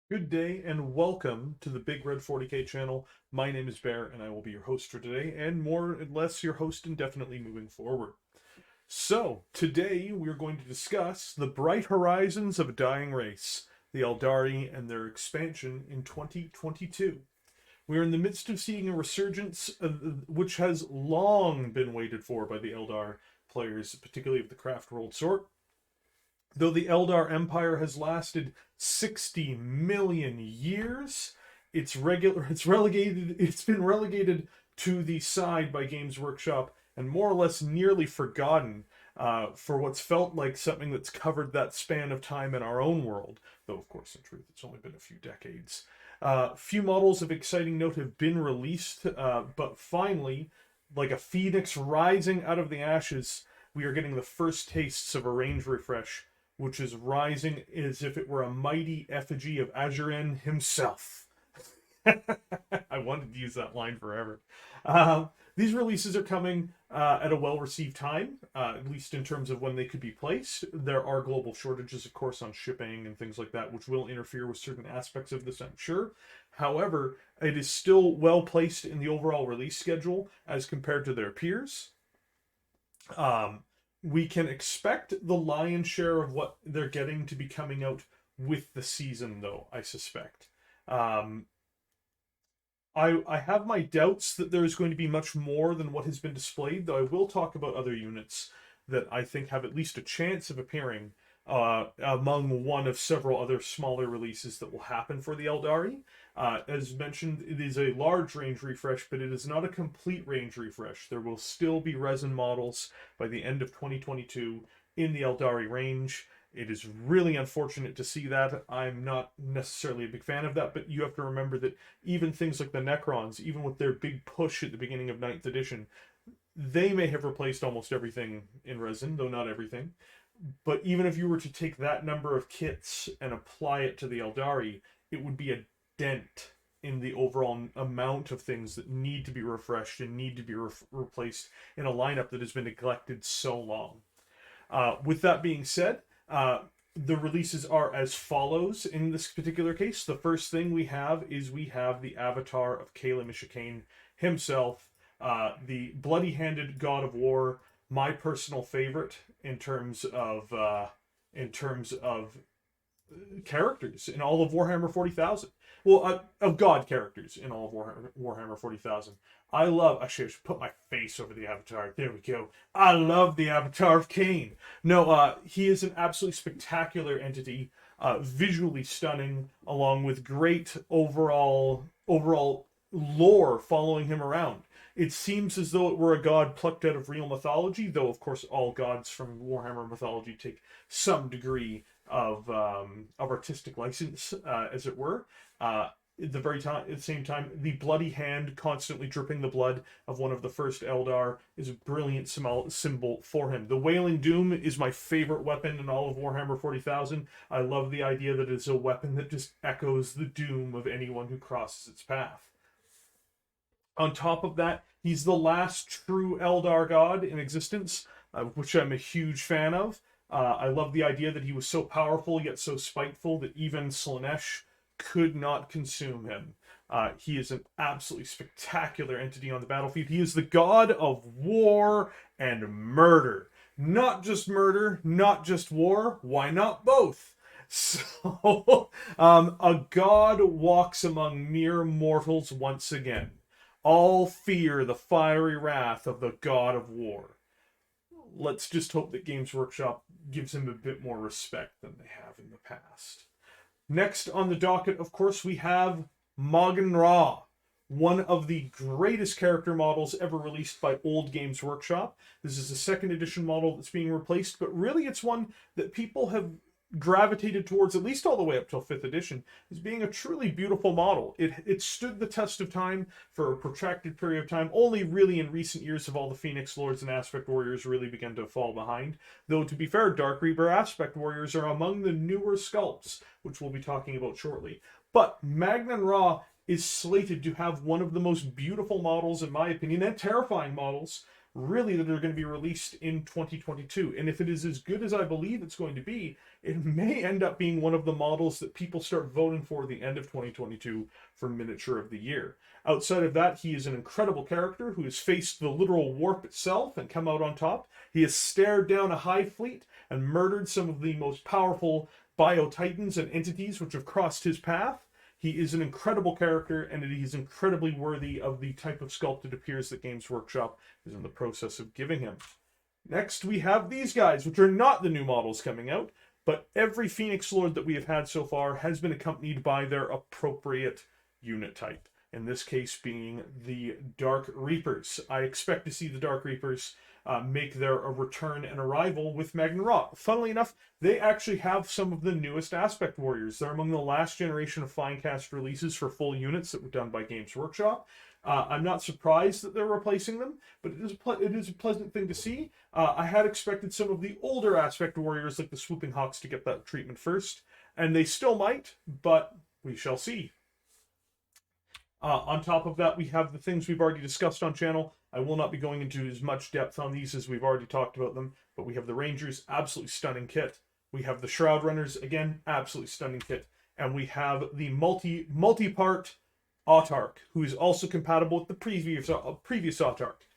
Good day and welcome to the Big Red 40K channel. My name is Bear and I will be your host for today, and more or less your host indefinitely moving forward. So, today we are going to discuss the bright horizons of a dying race, the Aeldari and their expansion in 2022. We are in the midst of seeing a resurgence which has long been waited for by the Eldar players, particularly of the craft world sort. Though the Eldar Empire has lasted 60 million years, it's been relegated to the side by Games Workshop and more or less nearly forgotten for what's felt like something that's covered that span of time in our own world, though of course in truth it's only been a few decades. Few models of exciting note have been released, but finally, like a phoenix rising out of the ashes, we are getting the first tastes of a range refresh, which is rising as if it were a mighty effigy of Azuren himself. I wanted to use that line forever. These releases are coming at a well-received time, at least in terms of when they could be placed. There are global shortages, of course, on shipping and things like that, which will interfere with certain aspects of this, I'm sure. However, it is still well placed in the overall release schedule as compared to their peers. Um, we can expect the lion's share of what they're getting to be coming out with the season, though, I suspect. Um, I have my doubts that there is going to be much more than what has been displayed, though I will talk about other units that I think have at least a chance of appearing among one of several other smaller releases that will happen for the Aeldari. As mentioned, it is a large range refresh, but it is not a complete range refresh. There will still be resin models by the end of 2022 in the Aeldari range. It is really unfortunate to see that. I'm not necessarily a big fan of that, but you have to remember that even things like the Necrons, even with their big push at the beginning of 9th edition, they may have replaced almost everything in resin, though not everything. But even if you were to take that number of kits and apply it to the Aeldari, it would be a dent in the overall amount of things that need to be refreshed and need to be replaced in a lineup that has been neglected so long. With that being said, the releases are as follows in this particular case. The first thing we have is we have the avatar of Kayla Mishakane himself, the bloody-handed god of war, my personal favorite in terms of characters in all of Warhammer 40,000. Well, of God characters in all of Warhammer 40,000. Actually, I should put my face over the avatar. There we go. I love the avatar of Cain. No, he is an absolutely spectacular entity, visually stunning, along with great overall lore following him around. It seems as though it were a god plucked out of real mythology, though of course all gods from Warhammer mythology take some degree of artistic license, as it were. At the same time, the bloody hand constantly dripping the blood of one of the first Eldar is a brilliant symbol for him. The Wailing Doom is my favorite weapon in all of Warhammer 40,000. I love the idea that it's a weapon that just echoes the doom of anyone who crosses its path. On top of that, he's the last true Eldar god in existence, which I'm a huge fan of. I love the idea that he was so powerful yet so spiteful that even Slaanesh could not consume him. He is an absolutely spectacular entity on the battlefield. He is the god of war and murder. Not just murder, not just war. Why not both? So, a god walks among mere mortals once again. All fear the fiery wrath of the god of war. Let's just hope that Games Workshop gives him a bit more respect than they have in the past. Next on the docket, of course, we have Magenra, one of the greatest character models ever released by old Games Workshop. This is a second edition model that's being replaced, but really it's one that people have gravitated towards, at least all the way up till 5th edition, as being a truly beautiful model. It stood the test of time for a protracted period of time. Only really in recent years have all the Phoenix Lords and Aspect Warriors really begun to fall behind. Though, to be fair, Dark Reaper Aspect Warriors are among the newer sculpts, which we'll be talking about shortly. But Magenra is slated to have one of the most beautiful models, in my opinion, and terrifying models really that are going to be released in 2022. And if it is as good as I believe it's going to be, it may end up being one of the models that people start voting for at the end of 2022 for Miniature of the Year. Outside of that, he is an incredible character who has faced the literal warp itself and come out on top. He has stared down a hive fleet and murdered some of the most powerful bio-titans and entities which have crossed his path. He is an incredible character, and he is incredibly worthy of the type of sculpt it appears that Games Workshop is in the process of giving him. Next, we have these guys, which are not the new models coming out, but every Phoenix Lord that we have had so far has been accompanied by their appropriate unit type. In this case being the Dark Reapers. I expect to see the Dark Reapers make their return and arrival with Magenra. Funnily enough, they actually have some of the newest Aspect Warriors. They're among the last generation of Finecast releases for full units that were done by Games Workshop. I'm not surprised that they're replacing them, but it is a pleasant thing to see. I had expected some of the older Aspect Warriors, like the Swooping Hawks, to get that treatment first, and they still might, but we shall see. On top of that, we have the things we've already discussed on channel. I will not be going into as much depth on these as we've already talked about them, but we have the Rangers, absolutely stunning kit. We have the Shroud Runners, again, absolutely stunning kit. And we have the multi-part Autarch, who is also compatible with the previous Autarch.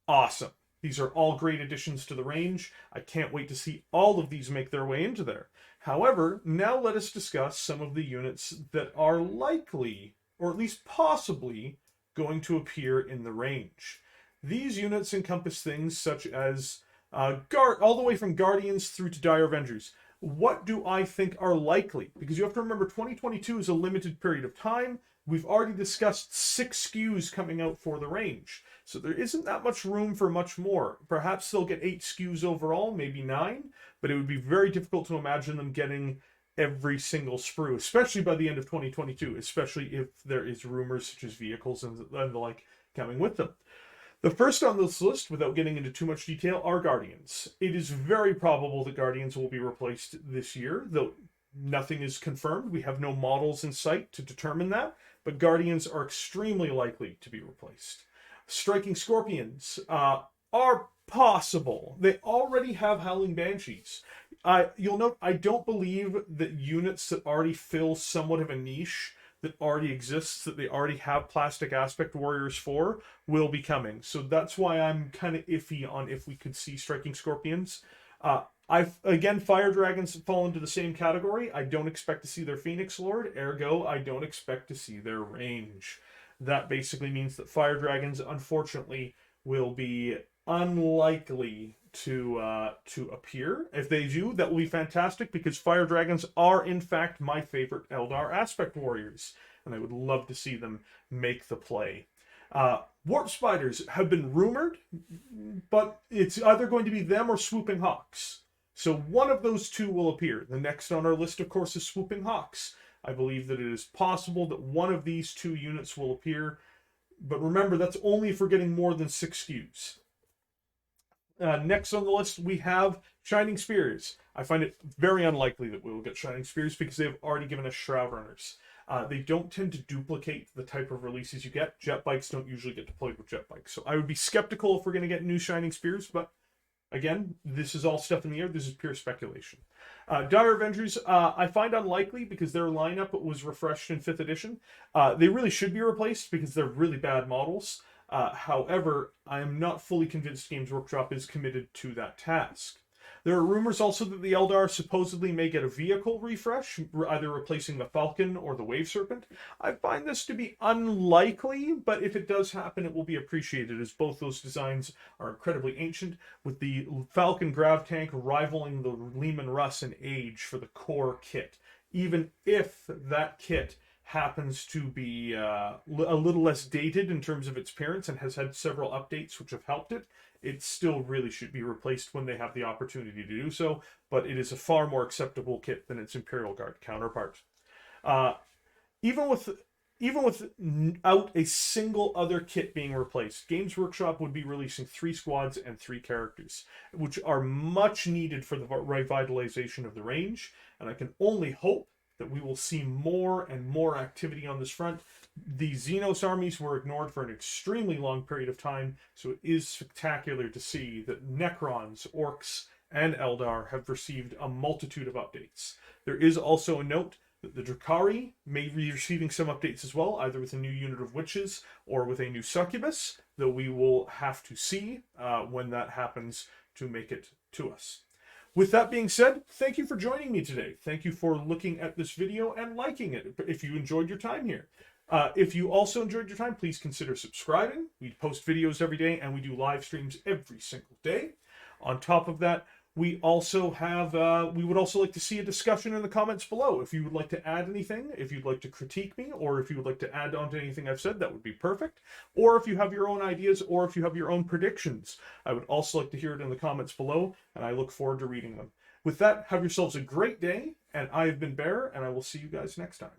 Awesome. These are all great additions to the range. I can't wait to see all of these make their way into there. However, now let us discuss some of the units that are likely, or at least possibly, going to appear in the range. These units encompass things such as all the way from Guardians through to Dire Avengers. What do I think are likely? Because you have to remember 2022 is a limited period of time. We've already discussed 6 SKUs coming out for the range. So there isn't that much room for much more. Perhaps they'll get 8 SKUs overall, maybe 9, but it would be very difficult to imagine them getting every single sprue, especially by the end of 2022, especially if there is rumors such as vehicles and the like coming with them. The first on this list, without getting into too much detail, are Guardians. It is very probable that Guardians will be replaced this year, though nothing is confirmed. We have no models in sight to determine that, but Guardians are extremely likely to be replaced. Striking Scorpions are possible. They already have Howling Banshees. You'll note, I don't believe that units that already fill somewhat of a niche that already exists, that they already have plastic Aspect Warriors for, will be coming. So that's why I'm kind of iffy on if we could see Striking Scorpions. Again, Fire Dragons fall into the same category. I don't expect to see their Phoenix Lord, ergo, I don't expect to see their range. That basically means that Fire Dragons, unfortunately, will be unlikely to appear. If they do, that will be fantastic, because Fire Dragons are in fact my favorite Eldar Aspect Warriors, and I would love to see them make the play. Warp Spiders have been rumored, but it's either going to be them or Swooping Hawks. So one of those two will appear. The next on our list, of course, is Swooping Hawks. I believe that it is possible that one of these 2 units will appear, but remember, that's only if we're getting more than 6 SKUs. Next on the list, we have Shining Spears. I find it very unlikely that we will get Shining Spears because they've already given us Shroud Runners. They don't tend to duplicate the type of releases you get. Jet bikes don't usually get deployed with jet bikes. So I would be skeptical if we're going to get new Shining Spears, but again, this is all stuff in the air. This is pure speculation. Dire Avengers, I find unlikely because their lineup was refreshed in 5th edition. They really should be replaced because they're really bad models. However, I am not fully convinced Games Workshop is committed to that task. There are rumors also that the Eldar supposedly may get a vehicle refresh, either replacing the Falcon or the Wave Serpent. I find this to be unlikely, but if it does happen, it will be appreciated, as both those designs are incredibly ancient, with the Falcon Grav Tank rivaling the Leman Russ in age for the core kit. Even if that kit happens to be a little less dated in terms of its appearance and has had several updates which have helped it, it still really should be replaced when they have the opportunity to do so, but it is a far more acceptable kit than its Imperial Guard counterpart. Even without a single other kit being replaced, Games Workshop would be releasing 3 squads and 3 characters, which are much needed for the revitalization of the range, and I can only hope that we will see more and more activity on this front. The Xenos armies were ignored for an extremely long period of time, so it is spectacular to see that Necrons, Orcs, and Eldar have received a multitude of updates. There is also a note that the Drakari may be receiving some updates as well, either with a new unit of witches or with a new succubus, though we will have to see when that happens to make it to us. With that being said, thank you for joining me today. Thank you for looking at this video and liking it if you enjoyed your time here. If you also enjoyed your time, please consider subscribing. We post videos every day and we do live streams every single day. On top of that, we also have, we would also like to see a discussion in the comments below. If you would like to add anything, if you'd like to critique me, or if you would like to add on to anything I've said, that would be perfect. Or if you have your own ideas, or if you have your own predictions, I would also like to hear it in the comments below, and I look forward to reading them. With that, have yourselves a great day, and I have been Bear, and I will see you guys next time.